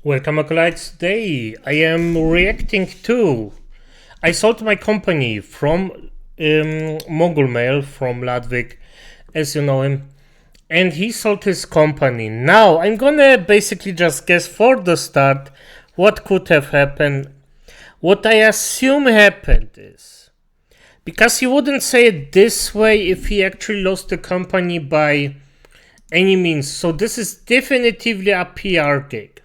Welcome, acolytes. Today I am reacting to. I sold my company from Mogul Mail from Ludwig, as you know him, and he sold his company. Now I'm gonna basically just guess for the start what could have happened. What I assume happened is because he wouldn't say it this way if he actually lost the company by any means. So this is definitively a PR gig.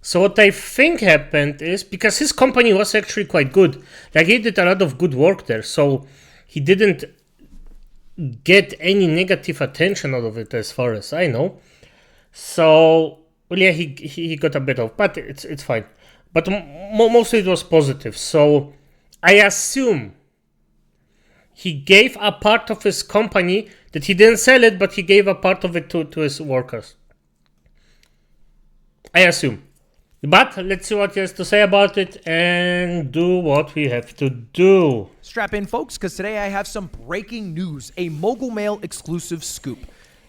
So what I think happened is, because his company was actually quite good, like he did a lot of good work there, so he didn't get any negative attention out of it as far as I know. So, well, yeah, he got a bit of, but it's fine. But mostly it was positive. So I assume he gave a part of his company that he didn't sell it, but he gave a part of it to his workers. I assume. But let's see what he has to say about it and do what we have to do. Strap in, folks, because today I have some breaking news, a Mogul Mail exclusive scoop.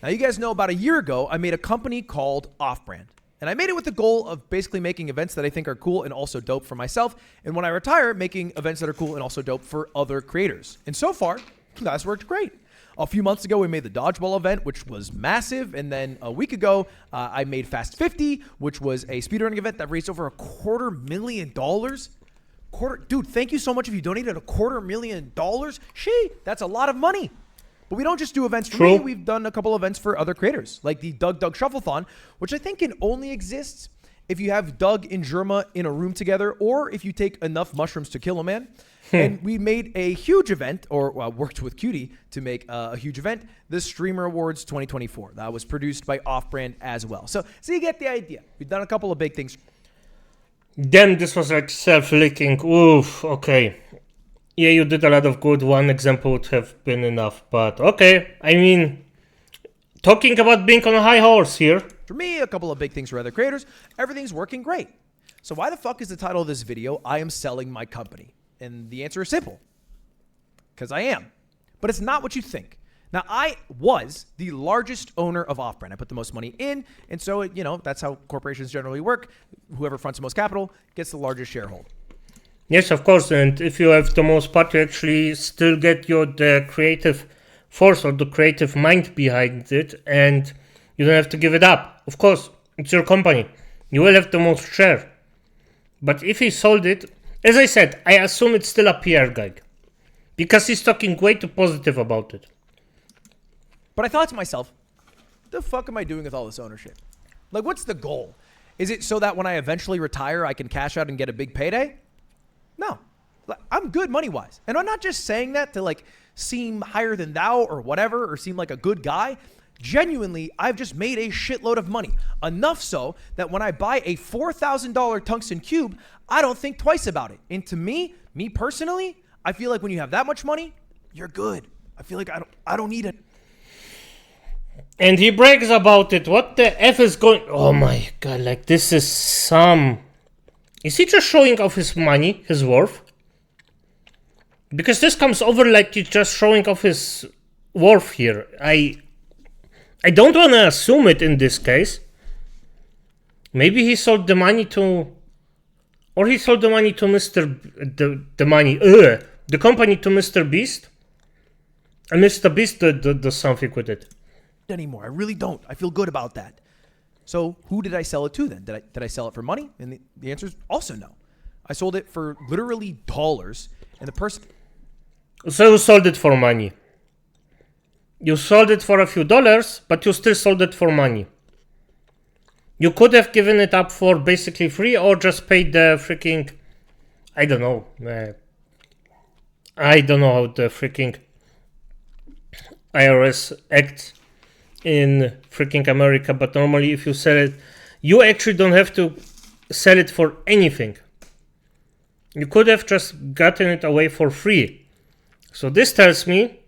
Now, you guys know about a year ago, I made a company called Off-Brand. And I made it with the goal of basically making events that I think are cool and also dope for myself. And when I retire, making events that are cool and also dope for other creators. And so far, that's worked great. A few months ago, we made the Dodgeball event, which was massive. And then a week ago, I made Fast 50, which was a speedrunning event that raised over $250,000. Dude, thank you so much if you donated $250,000. That's a lot of money. But we don't just do events for me. We've done a couple events for other creators, like the Doug Shuffle-thon, which I think can only exist if you have Doug and Germa in a room together, or if you take enough mushrooms to kill a man. And we made a huge event, or worked with Cutie to make a huge event, the Streamer Awards 2024. That was produced by Off-Brand as well. So you get the idea. We've done a couple of big things. Then this was like self-licking. Oof, okay. Yeah, you did a lot of good. One example would have been enough, but okay. I mean, talking about being on a high horse here. For me, a couple of big things for other creators. Everything's working great. So why the fuck is the title of this video, I am selling my company? And the answer is simple. Because I am. But it's not what you think. Now, I was the largest owner of Off-Brand. I put the most money in, and so, that's how corporations generally work. Whoever fronts the most capital gets the largest sharehold. Yes, of course, and if you have the most part, you actually still get the creative force or the creative mind behind it, and you don't have to give it up. Of course, it's your company. You will have the most share. But if he sold it, as I said, I assume it's still a PR gig, because he's talking way too positive about it. But I thought to myself, the fuck am I doing with all this ownership? Like, what's the goal? Is it so that when I eventually retire, I can cash out and get a big payday? No. I'm good money-wise. And I'm not just saying that to, seem higher than thou or whatever, or seem like a good guy. Genuinely, I've just made a shitload of money. Enough so that when I buy a $4,000 tungsten cube, I don't think twice about it. And to me personally, I feel like when you have that much money, you're good. I feel like I don't need it. And he brags about it. What the F is going... Oh my god, this is some... Is he just showing off his money, his worth? Because this comes over like he's just showing off his worth here. I don't want to assume it in this case. Maybe he sold the money to... Or he sold the money to the company to Mr. Beast. And Mr. Beast does something with it. Anymore. I really don't. I feel good about that. So who did I sell it to then? Did I sell it for money? And the answer is also no. I sold it for literally dollars. And the person... So you sold it for money. You sold it for a few dollars, but you still sold it for money. You could have given it up for basically free or just paid the freaking... I don't know. I don't know how the freaking IRS acts in freaking America, but normally if you sell it, you actually don't have to sell it for anything. You could have just gotten it away for free. So this tells me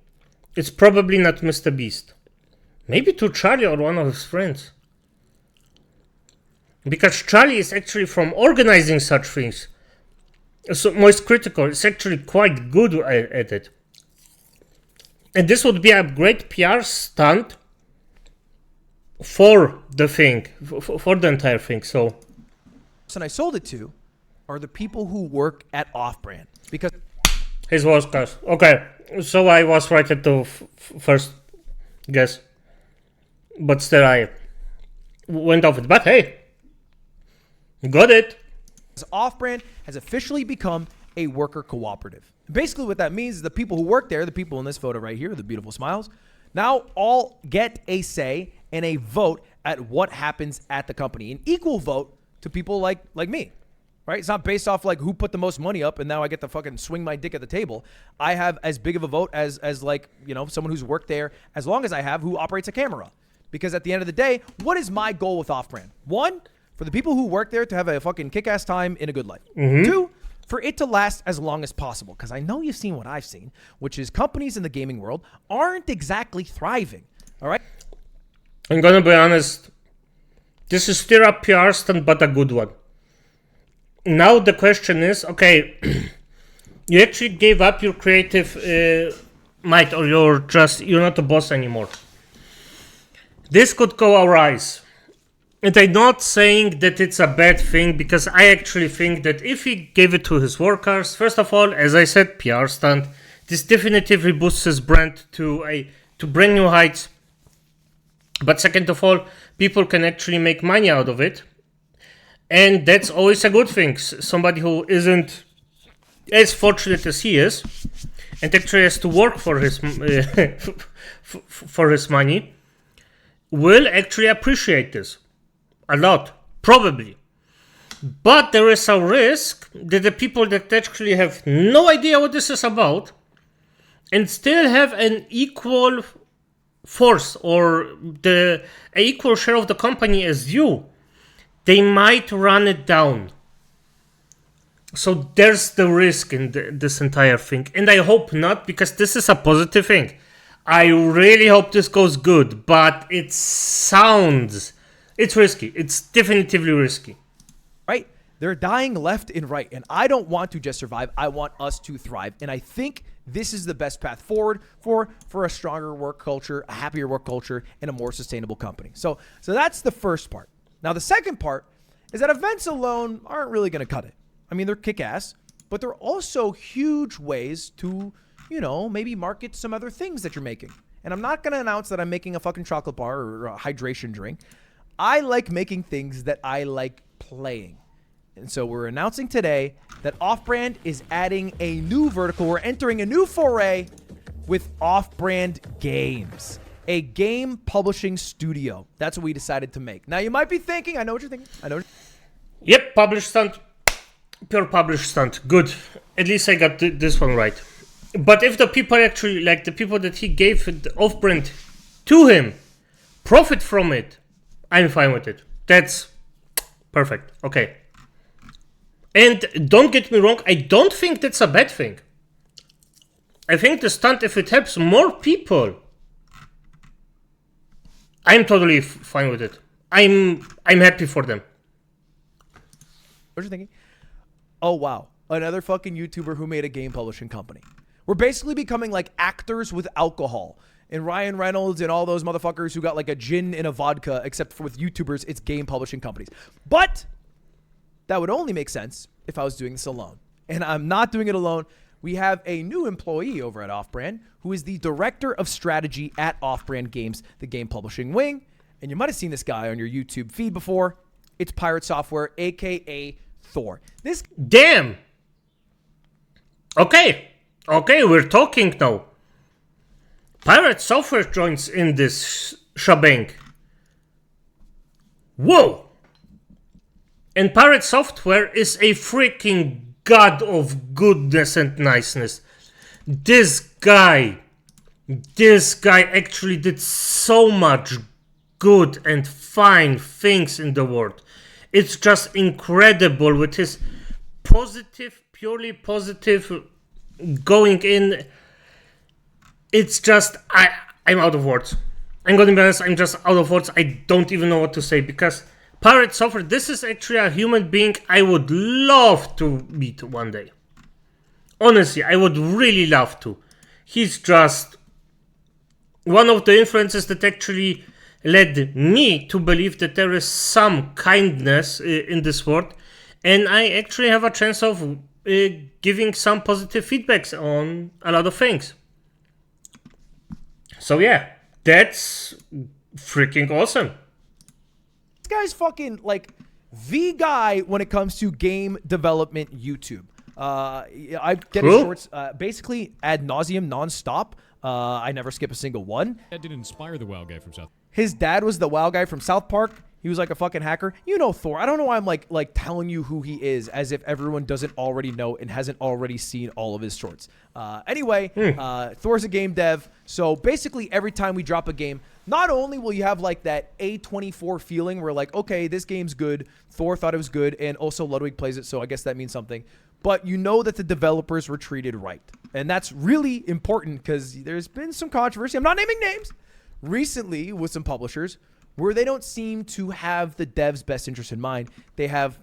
it's probably not Mr. Beast. Maybe to Charlie or one of his friends. Because Charlie is actually from organizing such things. So Most Critical is actually quite good at it. And this would be a great PR stunt for the thing, for the entire thing. So person I sold it to are the people who work at Off-Brand because his was cast. Okay, so I was right at the first guess, but still I went off it. But hey, got it. Off-Brand has officially become a worker cooperative. Basically what that means is the people who work there, the people in this photo right here, the beautiful smiles, now all get a say and a vote at what happens at the company. An equal vote to people like me, right? It's not based off like who put the most money up and now I get to fucking swing my dick at the table. I have as big of a vote as like, you know, someone who's worked there as long as I have who operates a camera. Because at the end of the day, what is my goal with Off-Brand? One, for the people who work there to have a fucking kick-ass time in a good life. Two, for it to last as long as possible. Because I know you've seen what I've seen, which is companies in the gaming world aren't exactly thriving. All right? I'm gonna be honest. This is still a PR stunt, but a good one. Now the question is, okay, you actually gave up your creative might, or you're not a boss anymore. This could go awry. And I'm not saying that it's a bad thing, because I actually think that if he gave it to his workers, first of all, as I said, PR stunt, this definitively boosts his brand to brand new heights. But second of all, people can actually make money out of it. And that's always a good thing. Somebody who isn't as fortunate as he is, and actually has to work for his for his money, will actually appreciate this a lot, probably. But there is a risk that the people that actually have no idea what this is about and still have an equal force or an equal share of the company as you, they might run it down. So there's the risk in this entire thing. And I hope not, because this is a positive thing. I really hope this goes good, but it's risky. It's definitively risky. Right? They're dying left and right. And I don't want to just survive. I want us to thrive. And I think this is the best path forward for a stronger work culture, a happier work culture, and a more sustainable company. So that's the first part. Now, the second part is that events alone aren't really going to cut it. I mean, they're kick-ass, but they're also huge ways to, you know, maybe market some other things that you're making. And I'm not going to announce that I'm making a fucking chocolate bar or a hydration drink. I like making things that I like playing. And so we're announcing today that Off-Brand is adding a new vertical. We're entering a new foray with Off-Brand Games, a game publishing studio. That's what we decided to make. Now, you might be thinking, I know what you're thinking. Yep, published stunt. Pure published stunt. Good. At least I got this one right. But if the people actually, like the people that he gave the Off-Brand to him, profit from it, I'm fine with it. That's perfect. Okay. And don't get me wrong, I don't think that's a bad thing. I think the stunt, if it helps more people, I'm totally fine with it. I'm happy for them. What are you thinking? Oh, wow. Another fucking YouTuber who made a game publishing company. We're basically becoming like actors with alcohol. And Ryan Reynolds and all those motherfuckers who got like a gin and a vodka, except for with YouTubers, it's game publishing companies. But that would only make sense if I was doing this alone. And I'm not doing it alone. We have a new employee over at Off-Brand who is the director of strategy at Off-Brand Games, the game publishing wing. And you might have seen this guy on your YouTube feed before. It's Pirate Software, aka Thor. This Damn. Okay, we're talking now. Pirate Software joins in this shebang. Whoa! And Pirate Software is a freaking god of goodness and niceness. This guy actually did so much good and fine things in the world. It's just incredible with his purely positive going in. It's just, I'm out of words. I'm gonna be honest, I'm just out of words. I don't even know what to say, because Pirate Software, this is actually a human being I would love to meet one day. Honestly, I would really love to. He's just one of the influencers that actually led me to believe that there is some kindness in this world, and I actually have a chance of giving some positive feedbacks on a lot of things. So yeah, that's freaking awesome. This guy's fucking like the guy when it comes to game development YouTube. I get his shorts basically ad nauseum, nonstop. I never skip a single one. That did inspire the WoW guy from South. His dad was the WoW guy from South Park. He was like a fucking hacker. You know Thor. I don't know why I'm like telling you who he is as if everyone doesn't already know and hasn't already seen all of his shorts. Anyway, Thor's a game dev. So basically every time we drop a game, not only will you have like that A24 feeling where like, okay, this game's good. Thor thought it was good. And also Ludwig plays it. So I guess that means something. But you know that the developers were treated right. And that's really important because there's been some controversy. I'm not naming names. Recently with some publishers where they don't seem to have the devs' best interest in mind. They have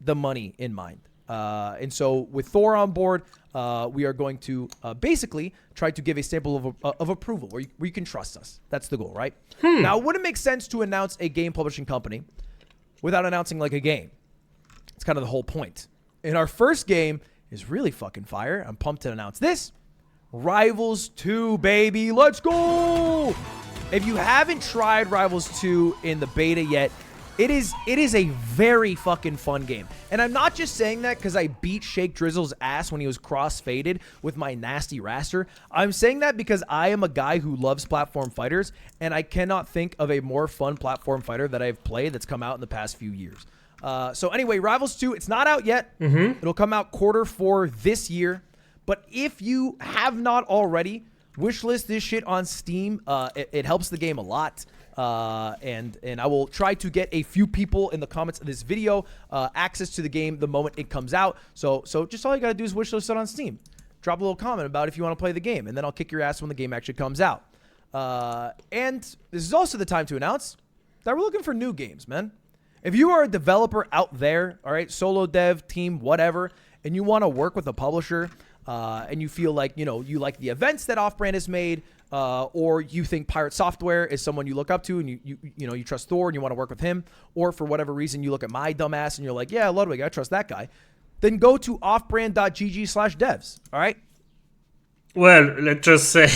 the money in mind. And so with Thor on board, we are going to basically try to give a sample of approval where you can trust us. That's the goal, right? Now, it wouldn't make sense to announce a game publishing company without announcing like a game. It's kind of the whole point. And our first game is really fucking fire. I'm pumped to announce this. Rivals 2, baby. Let's go! If you haven't tried Rivals 2 in the beta yet, it is a very fucking fun game. And I'm not just saying that because I beat Shake Drizzle's ass when he was cross-faded with my nasty raster. I'm saying that because I am a guy who loves platform fighters, and I cannot think of a more fun platform fighter that I've played that's come out in the past few years. So anyway, Rivals 2, it's not out yet. It'll come out Q4 this year. But if you have not already, wishlist this shit on Steam. It helps the game a lot. And I will try to get a few people in the comments of this video access to the game the moment it comes out. So just all you gotta do is wishlist it on Steam. Drop a little comment about if you want to play the game, and then I'll kick your ass when the game actually comes out. And this is also the time to announce that we're looking for new games, man. If you are a developer out there, all right, solo dev, team, whatever, and you want to work with a publisher, and you feel like, you know, you like the events that Off-Brand has made, or you think Pirate Software is someone you look up to and you trust Thor and you want to work with him, or for whatever reason you look at my dumbass and you're like, yeah, Ludwig, I trust that guy, then go to offbrand.gg/devs, all right? Well, let's just say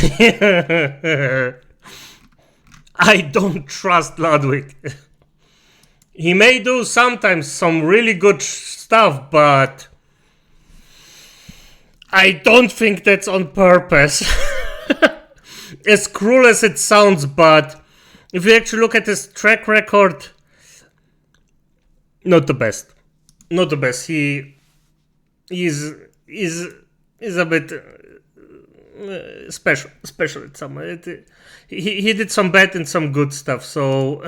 I don't trust Ludwig. He may do sometimes some really good stuff, but I don't think that's on purpose. As cruel as it sounds, but if you actually look at his track record, not the best. Not the best. He is a bit special at some. He did some bad and some good stuff. So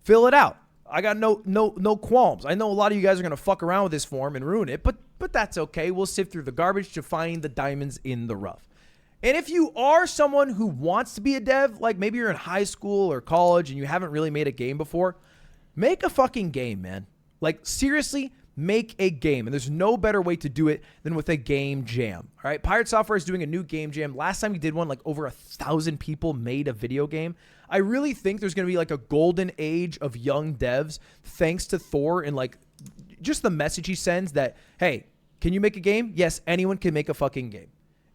fill it out. I got no qualms. I know a lot of you guys are gonna fuck around with this form and ruin it, but that's okay. We'll sift through the garbage to find the diamonds in the rough. And if you are someone who wants to be a dev, like maybe you're in high school or college and you haven't really made a game before, make a fucking game, man. Like seriously, make a game. And there's no better way to do it than with a game jam. All right, Pirate Software is doing a new game jam. Last time we did one, like over 1,000 people made a video game. I really think there's going to be like a golden age of young devs thanks to Thor and like just the message he sends that, hey, can you make a game? Yes, anyone can make a fucking game.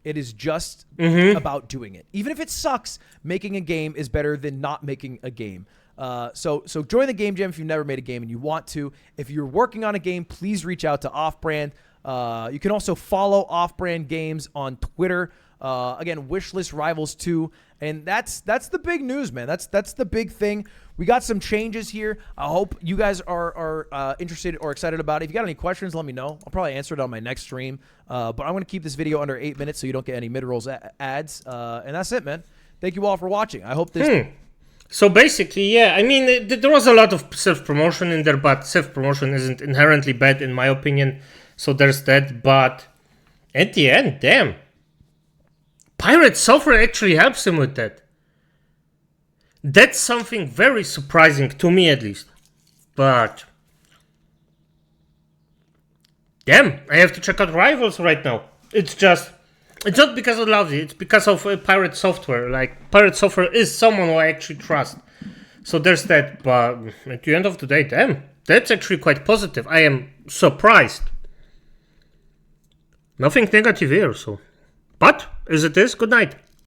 It is just about doing it. Even if it sucks, making a game is better than not making a game. So join the game jam if you've never made a game and you want to. If you're working on a game, please reach out to Off-Brand. You can also follow Off-Brand Games on Twitter. Again, wishlist Rivals 2. And that's the big news, man. That's the big thing. We got some changes here. I hope you guys are interested or excited about it. If you got any questions, let me know. I'll probably answer it on my next stream. But I'm going to keep this video under 8 minutes so you don't get any mid-rolls ads. And that's it, man. Thank you all for watching. I hope this... So basically, yeah, I mean, there was a lot of self-promotion in there, but self-promotion isn't inherently bad in my opinion. So there's that. But at the end, damn. Pirate Software actually helps him with that. That's something very surprising to me, at least. But damn, I have to check out Rivals right now. It's just It's not because of Lousy, it's because of Pirate Software. Like, Pirate Software is someone who I actually trust. So there's that, but at the end of the day, damn, that's actually quite positive. I am surprised. Nothing negative here, so. But, as it is, good night.